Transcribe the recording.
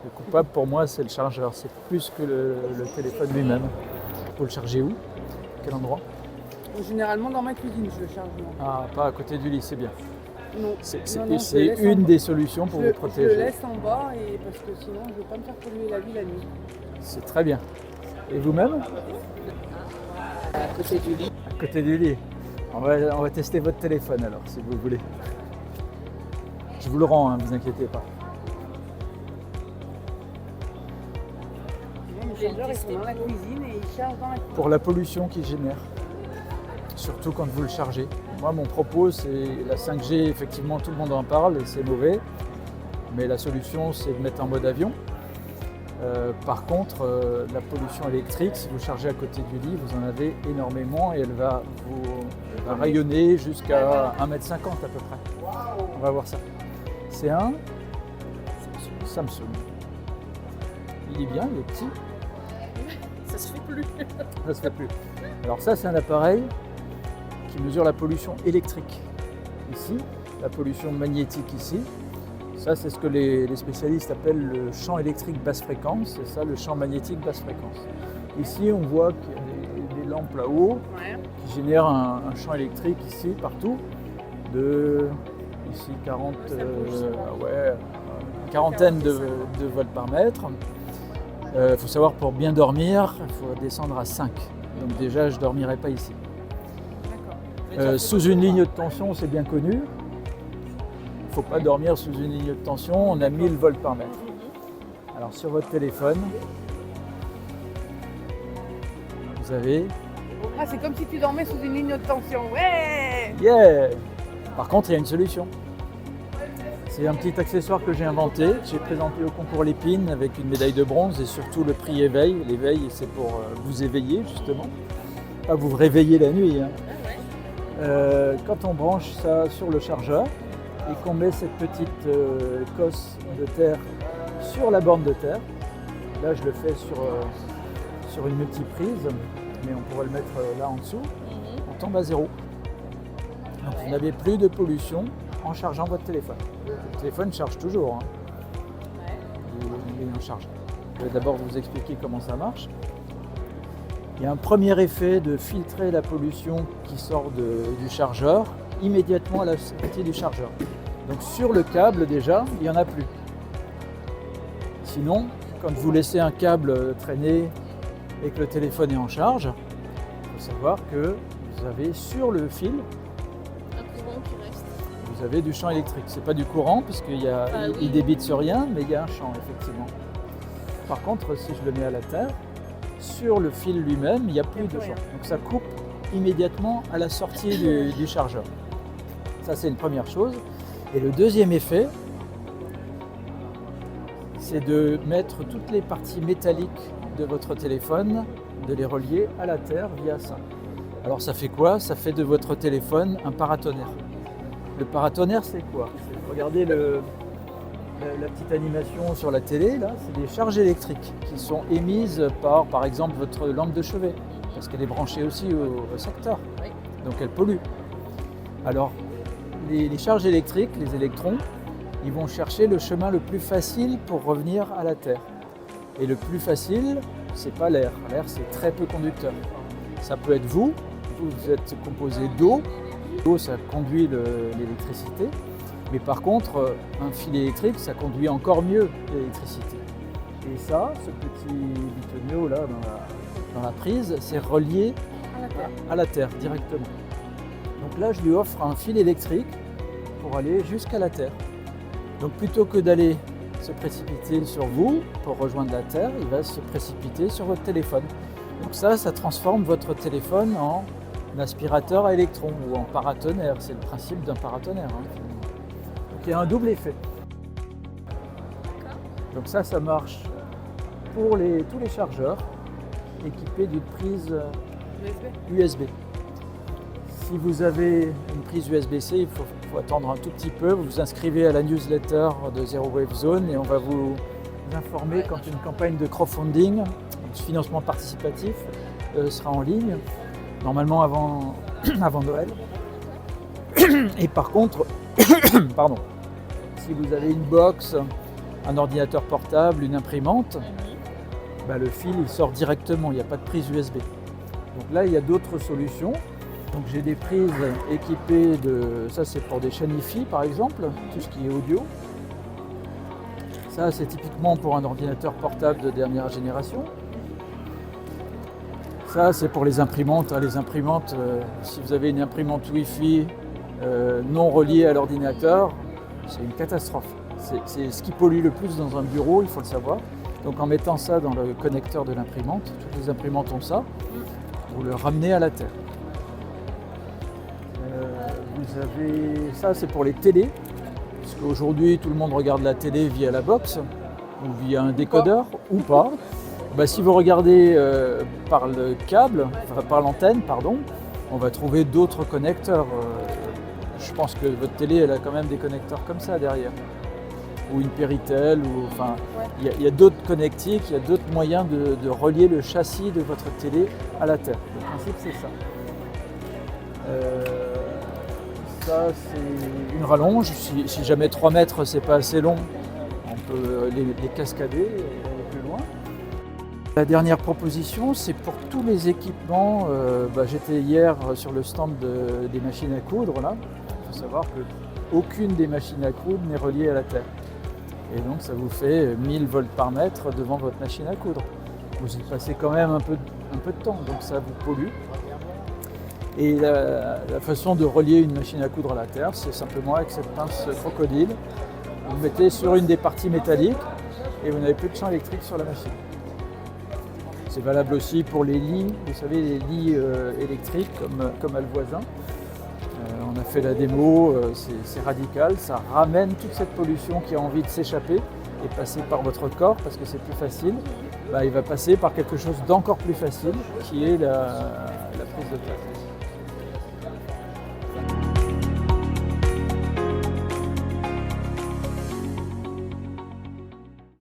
Le coupable pour moi, c'est le chargeur. C'est plus que le téléphone lui-même. Il faut le charger où? Quel endroit? Généralement dans ma cuisine, je le charge. Moi. Ah, pas à côté du lit, c'est bien. Non. C'est Non, je le c'est laisse en une bas. des solutions pour vous Je protéger. le laisse en bas parce que sinon je ne veux pas me faire polluer la vie la nuit. C'est très bien. Et vous-même? À côté du lit. À côté du lit. On va tester votre téléphone alors, si vous voulez. Je vous le rends, ne vous inquiétez pas. Mes chargeurs ils sont dans la cuisine et ils chargent dans la cuisine. Pour la pollution qu'il génère, surtout quand vous le chargez. Moi, mon propos, c'est la 5G, effectivement, tout le monde en parle et c'est mauvais. Mais la solution, c'est de mettre en mode avion. Par contre, la pollution électrique, si vous chargez à côté du lit, vous en avez énormément et elle va rayonner jusqu'à 1,50 m à peu près. On va voir ça. C'est un Samsung. Il est bien, il est petit. Ça se fait plus. Ça se fait plus. Alors ça, c'est un appareil qui mesure la pollution électrique ici, la pollution magnétique ici. Ça, c'est ce que les spécialistes appellent le champ électrique basse fréquence, c'est ça le champ magnétique basse fréquence. Ici, on voit qu'il y a des lampes là-haut qui génèrent un champ électrique ici, partout, de ici 40, une quarantaine de volts par mètre. Il faut savoir, pour bien dormir, il faut descendre à 5. Donc déjà, je ne dormirai pas ici. Sous une ligne de tension, c'est bien connu. Il ne faut pas dormir sous une ligne de tension, on a 1000 volts par mètre. Alors sur votre téléphone, vous avez... Ah, c'est comme si tu dormais sous une ligne de tension. Ouais. Yeah! Par contre, il y a une solution. C'est un petit accessoire que j'ai inventé. J'ai présenté au concours Lépine avec une médaille de bronze et surtout le prix éveil. L'éveil, c'est pour vous éveiller justement, pas vous réveiller la nuit. Hein. Quand on branche ça sur le chargeur et qu'on met cette petite cosse de terre sur la borne de terre, là je le fais sur une multiprise, mais on pourrait le mettre là en dessous, on tombe à 0. Donc vous n'avez plus de pollution en chargeant votre téléphone. Le téléphone charge toujours, hein. Il est en charge. Je vais d'abord vous expliquer comment ça marche. Il y a un premier effet de filtrer la pollution qui sort du chargeur immédiatement à la sortie du chargeur. Donc sur le câble déjà, il n'y en a plus. Sinon, quand vous laissez un câble traîner et que le téléphone est en charge, il faut savoir que vous avez sur le fil Un courant qui reste. vous avez du champ électrique. C'est pas du courant puisqu'il il débite sur rien, mais il y a un champ effectivement. Par contre, si je le mets à la terre, sur le fil lui-même, il n'y a plus de champ. Donc ça coupe immédiatement à la sortie du chargeur. Ça, c'est une première chose. Et le deuxième effet, c'est de mettre toutes les parties métalliques de votre téléphone, de les relier à la terre via ça. Alors ça fait quoi? Ça fait de votre téléphone un paratonnerre. Le paratonnerre, c'est quoi? Regardez la petite animation sur la télé, là, c'est des charges électriques qui sont émises par exemple, votre lampe de chevet, parce qu'elle est branchée aussi au secteur, donc elle pollue. Alors, les charges électriques, les électrons, ils vont chercher le chemin le plus facile pour revenir à la Terre. Et le plus facile, c'est pas l'air. L'air, c'est très peu conducteur. Ça peut être vous êtes composé d'eau. L'eau, ça conduit l'électricité. Mais par contre, un fil électrique, ça conduit encore mieux l'électricité. Et ça, ce petit bitonio là dans la prise, c'est relié à la Terre directement. Donc là, je lui offre un fil électrique pour aller jusqu'à la Terre. Donc plutôt que d'aller se précipiter sur vous pour rejoindre la Terre, il va se précipiter sur votre téléphone. Donc ça transforme votre téléphone en aspirateur à électrons ou en paratonnerre. C'est le principe d'un paratonnerre. Hein. Donc il y a un double effet. Donc ça marche pour tous les chargeurs équipés d'une prise USB. Si vous avez une prise USB-C, il faut attendre un tout petit peu. Vous vous inscrivez à la newsletter de Zero Wave Zone et on va vous informer quand une campagne de crowdfunding, de financement participatif, sera en ligne, normalement avant Noël. Et par contre, si vous avez une box un ordinateur portable, une imprimante, le fil il sort directement, il n'y a pas de prise USB. Donc là, il y a d'autres solutions. Donc j'ai des prises équipées de... Ça, c'est pour des chaînes Hi-Fi, par exemple, tout ce qui est audio. Ça, c'est typiquement pour un ordinateur portable de dernière génération. Ça, c'est pour les imprimantes. Les imprimantes, si vous avez une imprimante Wi-Fi non reliée à l'ordinateur, c'est une catastrophe. C'est ce qui pollue le plus dans un bureau, il faut le savoir. Donc en mettant ça dans le connecteur de l'imprimante, toutes les imprimantes ont ça, vous le ramenez à la terre. Vous avez ça, c'est pour les télés, parce qu'aujourd'hui tout le monde regarde la télé via la box ou via un décodeur ou pas. Si vous regardez par le câble, enfin, par l'antenne, pardon, on va trouver d'autres connecteurs. Je pense que votre télé, elle a quand même des connecteurs comme ça derrière, ou une Péritel, ou enfin, il y a d'autres connectiques, il y a d'autres moyens de relier le châssis de votre télé à la terre. Le principe, c'est ça. Ça, c'est une rallonge. Si jamais 3 mètres, c'est pas assez long, on peut les cascader et aller plus loin. La dernière proposition, c'est pour tous les équipements. J'étais hier sur le stand des machines à coudre. Là. Il faut savoir qu'aucune des machines à coudre n'est reliée à la terre. Et donc ça vous fait 1000 volts par mètre devant votre machine à coudre. Vous y passez quand même un peu de temps, donc ça vous pollue. Et la façon de relier une machine à coudre à la terre, c'est simplement avec cette pince crocodile. Vous le mettez sur une des parties métalliques et vous n'avez plus de champ électrique sur la machine. C'est valable aussi pour les lits, vous savez, les lits électriques comme a le voisin. On a fait la démo, c'est radical, ça ramène toute cette pollution qui a envie de s'échapper et passer par votre corps parce que c'est plus facile. Il va passer par quelque chose d'encore plus facile qui est la prise de terre.